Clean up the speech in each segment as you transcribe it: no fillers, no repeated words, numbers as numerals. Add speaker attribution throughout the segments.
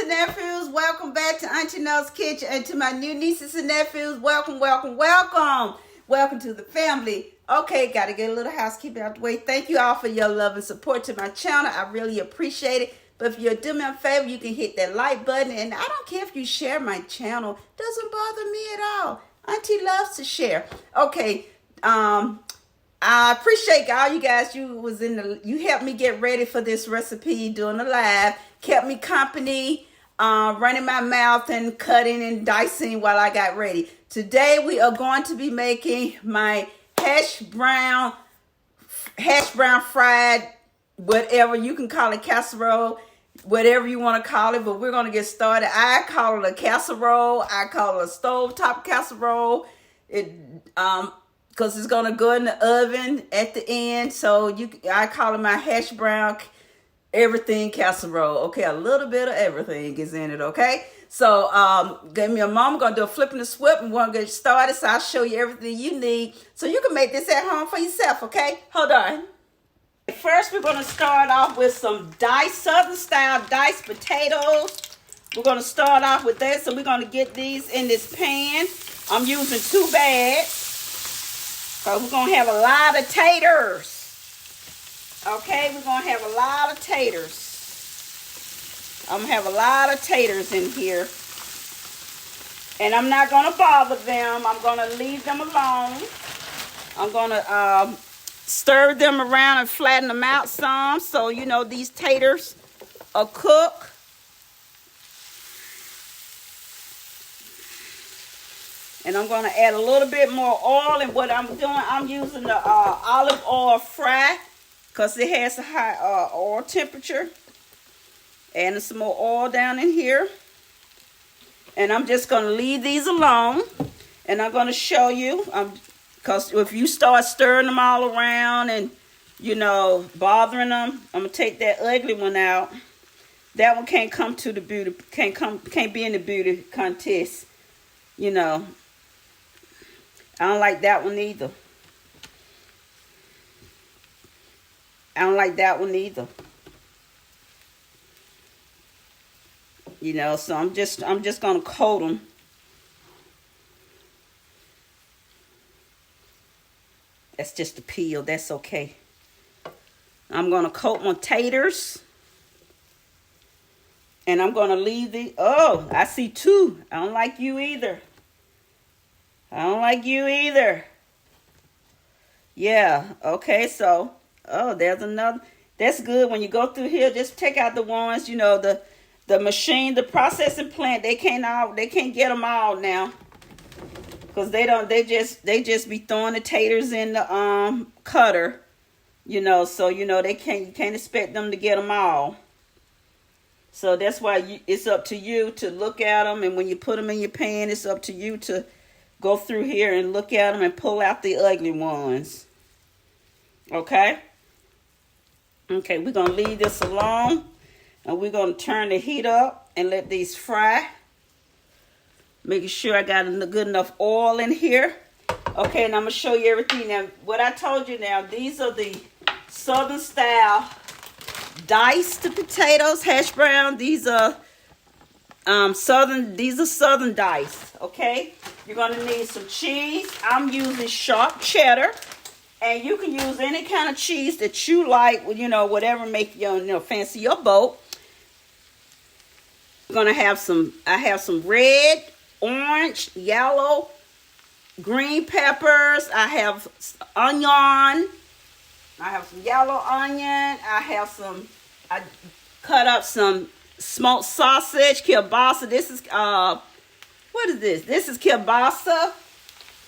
Speaker 1: and nephews, welcome back to Auntie Nell's Kitchen, and to my new nieces and nephews, welcome, welcome, welcome. Welcome to the family. Okay, got to get a little housekeeping out the way. Thank you all for your love and support to my channel. I really appreciate it. But if you'll do me a favor, you can hit that like button. And I don't care if you share my channel. Doesn't bother me at all. Auntie loves to share. Okay, I appreciate all you guys. You helped me get ready for this recipe, doing a live. Kept me company, running my mouth and cutting and dicing while I got ready. Today we are going to be making my hash brown fried, whatever you can call it, casserole, whatever you want to call it. But we're going to get started. I call it a casserole. I call it a stovetop casserole. Because it's going to go in the oven at the end. So I call it my hash brown everything casserole. Okay, a little bit of everything is in it, okay? So give me a moment. I'm going to do a flip and a swip, and we're going to get started. So I'll show you everything you need so you can make this at home for yourself, okay? Hold on. First, we're going to start off with some Southern style diced potatoes. We're going to start off with that. So we're going to get these in this pan. I'm using 2 bags. So we're going to have a lot of taters. Okay, we're going to have a lot of taters. I'm going to have a lot of taters in here. And I'm not going to bother them. I'm going to leave them alone. I'm going to stir them around and flatten them out some. So, you know, these taters are cooked. And I'm going to add a little bit more oil. And what I'm doing, I'm using the olive oil fry because it has a high oil temperature. Adding some more oil down in here. And I'm just going to leave these alone. And I'm going to show you. Because if you start stirring them all around and, you know, bothering them, I'm going to take that ugly one out. That one can't come to the beauty, can't be in the beauty contest, you know. I don't like that one either. I don't like that one either. You know, so I'm just gonna coat them. That's just a peel. That's okay. I'm gonna coat my taters. And I'm gonna leave the. Oh, I see 2. I don't like you either. I don't like you either. Yeah, okay, so, oh, there's another. That's good. When you go through here, just take out the ones, you know, the machine, the processing plant, they can't get them all now. Because they just be throwing the taters in the cutter, you know, so, you know, you can't expect them to get them all. So that's why it's up to you to look at them, and when you put them in your pan, it's up to you to go through here and look at them and pull out the ugly ones. Okay? Okay, we're going to leave this alone. And we're going to turn the heat up and let these fry. Making sure I got good enough oil in here. Okay, and I'm going to show you everything. Now, what I told you now, these are the Southern style diced potatoes, hash brown. These are Southern diced, okay? You're going to need some cheese. I'm using sharp cheddar. And you can use any kind of cheese that you like, you know, whatever make you fancy your boat. I'm going to have I have some red, orange, yellow, green peppers. I have onion. I have some yellow onion. I cut up some smoked sausage, kielbasa. This is, what is this? This is kielbasa.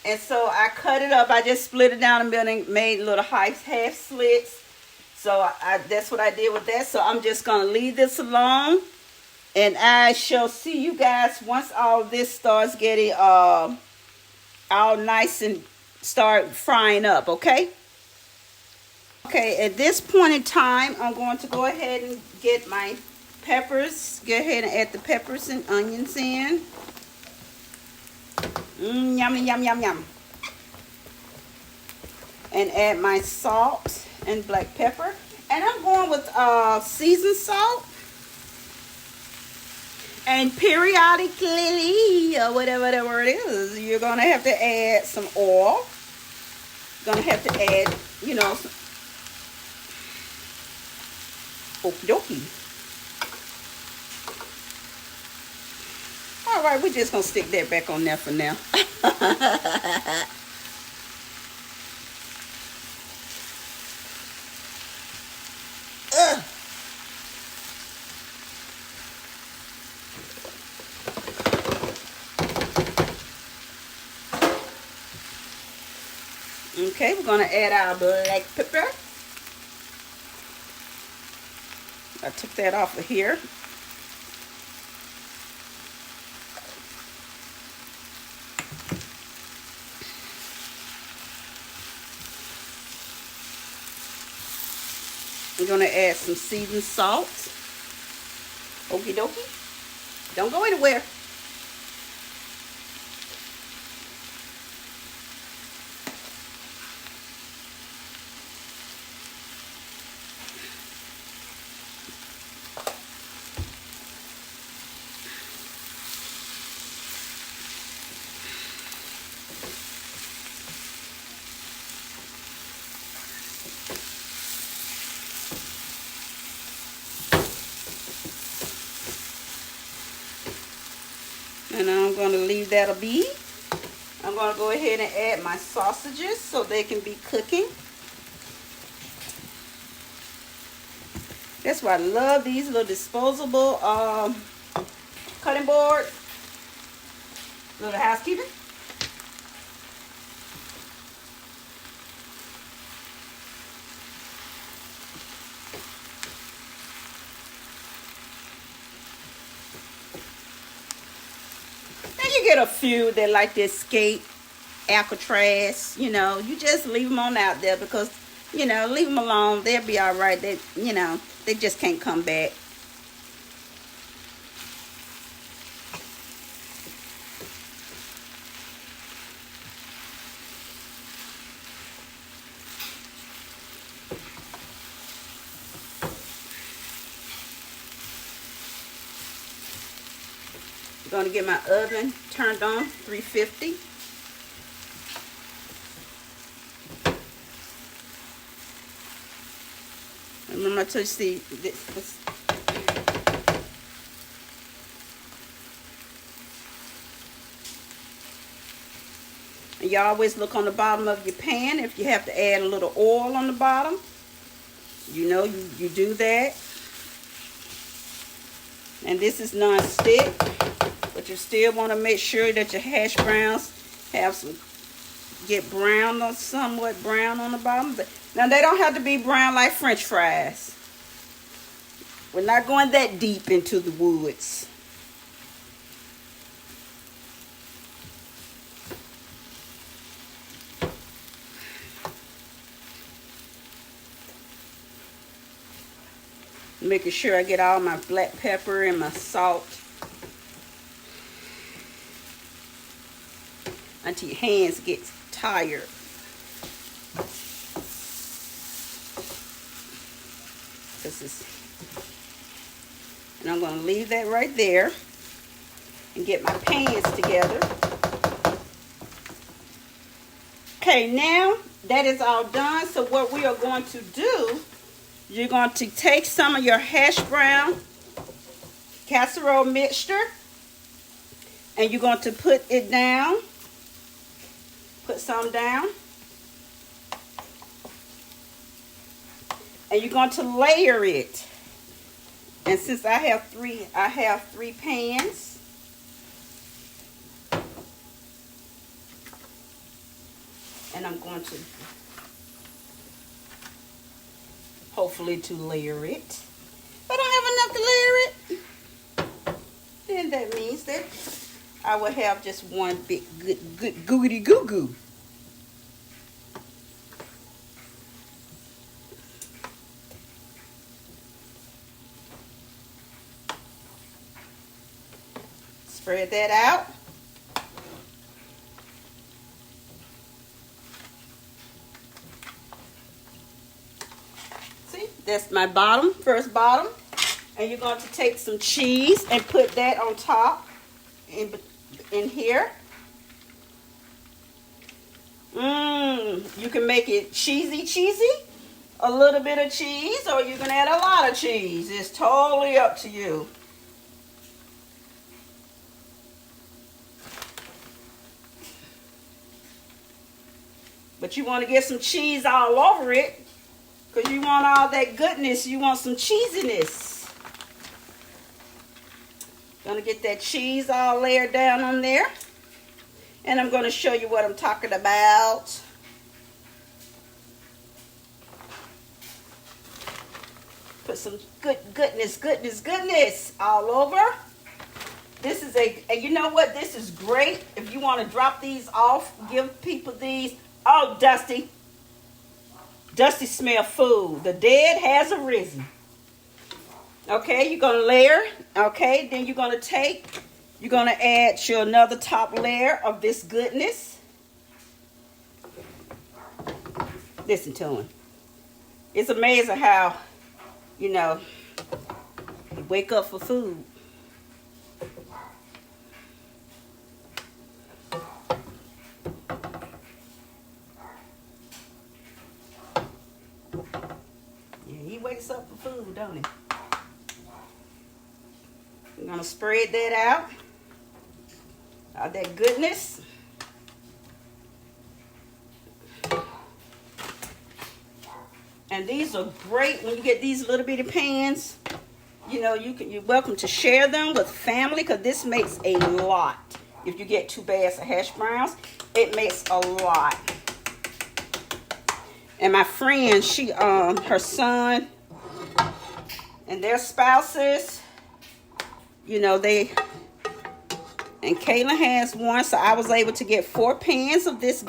Speaker 1: And so I cut it up. I just split it down the middle and made little half slits. So that's what I did with that. So I'm just going to leave this alone. And I shall see you guys once all this starts getting all nice and start frying up, okay? Okay, at this point in time, I'm going to go ahead and get my peppers. Go ahead and add the peppers and onions in. Yummy, yum, yum, yum. And add my salt and black pepper. And I'm going with seasoned salt. And periodically, or whatever the word is, you're going to have to add some oil. You're going to have to add, you know, some okie dokie. All right, we're just going to stick that back on there for now. Okay, we're going to add our black pepper. I took that off of here. We're going to add some seasoned salt. Okie dokie. Don't go anywhere. And I'm going to leave that a be. I'm going to go ahead and add my sausages so they can be cooking. That's why I love these little disposable cutting board. Little housekeeping. You get a few that like to escape Alcatraz, you know, you just leave them on out there because, you know, leave them alone. They'll be all right. They, you know, they just can't come back. I'm going to get my oven turned on, 350. And I'm going to see this. And you always look on the bottom of your pan if you have to add a little oil on the bottom. You know, you do that. And this is non-stick. But you still want to make sure that your hash browns have some, get brown or somewhat brown on the bottom. But now they don't have to be brown like French fries. We're not going that deep into the woods. Making sure I get all my black pepper and my salt until your hands get tired. And I'm going to leave that right there and get my pans together. Okay, now that is all done. So what we are going to do, you're going to take some of your hash brown casserole mixture and you're going to put it down. Put some down. And you're going to layer it. And since I have three pans. And I'm going to hopefully to layer it. If I don't have enough to layer it, then that means that I will have just one big good googity goo goo. Spread that out. See, that's my bottom, first bottom. And you're going to take some cheese and put that on top in here. You can make it cheesy, a little bit of cheese, or you can add a lot of cheese. It's totally up to you. But you want to get some cheese all over it because you want all that goodness. You want some cheesiness. Gonna get that cheese all layered down on there. And I'm going to show you what I'm talking about. Put some goodness all over. This is and you know what? This is great. If you want to drop these off, give people these. Oh, Dusty. Dusty smell food. The dead has arisen. Okay, you're going to layer. Okay, then you're going to add your another top layer of this goodness. Listen to him. It's amazing how, you know, you wake up for food. Yeah, he wakes up for food, don't he? I'm going to spread that out. All that goodness. And these are great when you get these little bitty pans. You know, you're welcome to share them with family because this makes a lot. If you get 2 bags of hash browns, it makes a lot. And my friend, she her son and their spouses, you know, and Kayla has one, so I was able to get 4 pans of this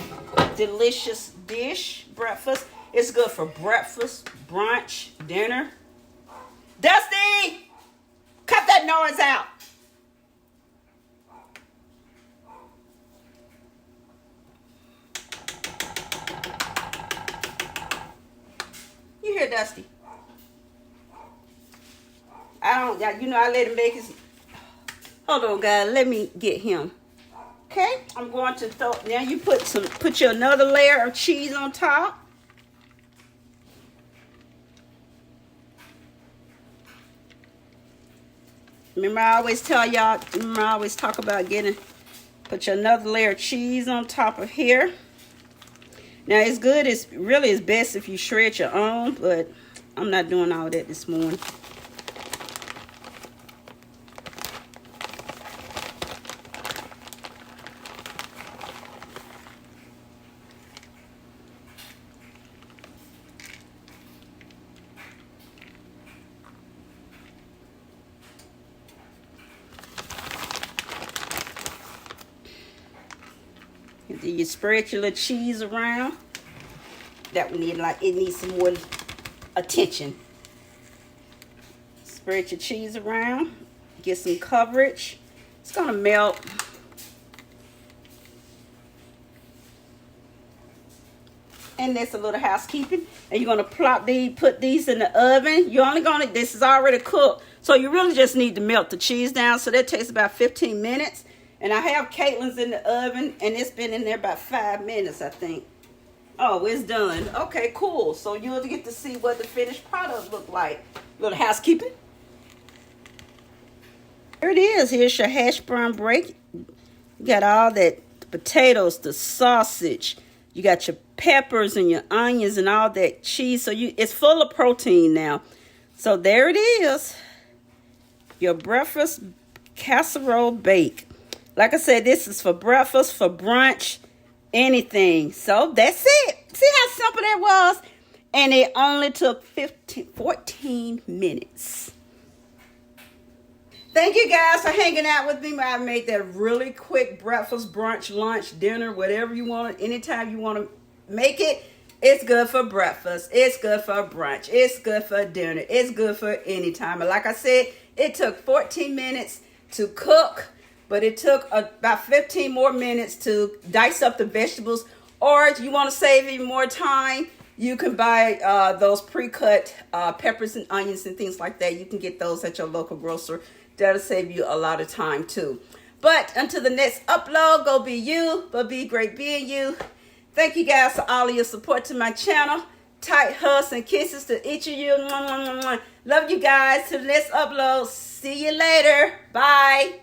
Speaker 1: delicious dish, breakfast. It's good for breakfast, brunch, dinner. Dusty! Cut that noise out. You hear Dusty? I let him make his... Hold on, guys. Let me get him. Okay, I'm going to throw... Now you put your another layer of cheese on top. Remember I always talk about put your another layer of cheese on top of here. Now it's good, it's best if you shred your own, but I'm not doing all that this morning. Then you spread your little cheese around. That one it needs some more attention. Spread your cheese around. Get some coverage. It's gonna melt. And that's a little housekeeping. And you're gonna put these in the oven. This is already cooked. So you really just need to melt the cheese down. So that takes about 15 minutes. And I have Caitlin's in the oven, and it's been in there about 5 minutes, I think. Oh, it's done. Okay, cool. So you'll get to see what the finished product look like. Little housekeeping. Here it is. Here's your Hashbrown Bake. You got all that, the potatoes, the sausage. You got your peppers and your onions and all that cheese. So it's full of protein now. So there it is. Your breakfast casserole bake. Like I said, this is for breakfast, for brunch, anything. So that's it. See how simple that was? And it only took 14 minutes. Thank you guys for hanging out with me. I made that really quick breakfast, brunch, lunch, dinner, whatever you want. Anytime you want to make it, it's good for breakfast. It's good for brunch. It's good for dinner. It's good for any time. And like I said, it took 14 minutes to cook. But it took about 15 more minutes to dice up the vegetables. Or if you want to save even more time, You can buy those pre-cut peppers and onions and things like that. You can get those at your local grocer. That'll save you a lot of time too. But until the next upload, go be you, but be great being you. Thank you guys for all of your support to my channel. Tight hugs and kisses to each of you. Love you guys. Till the next upload. See you later. Bye.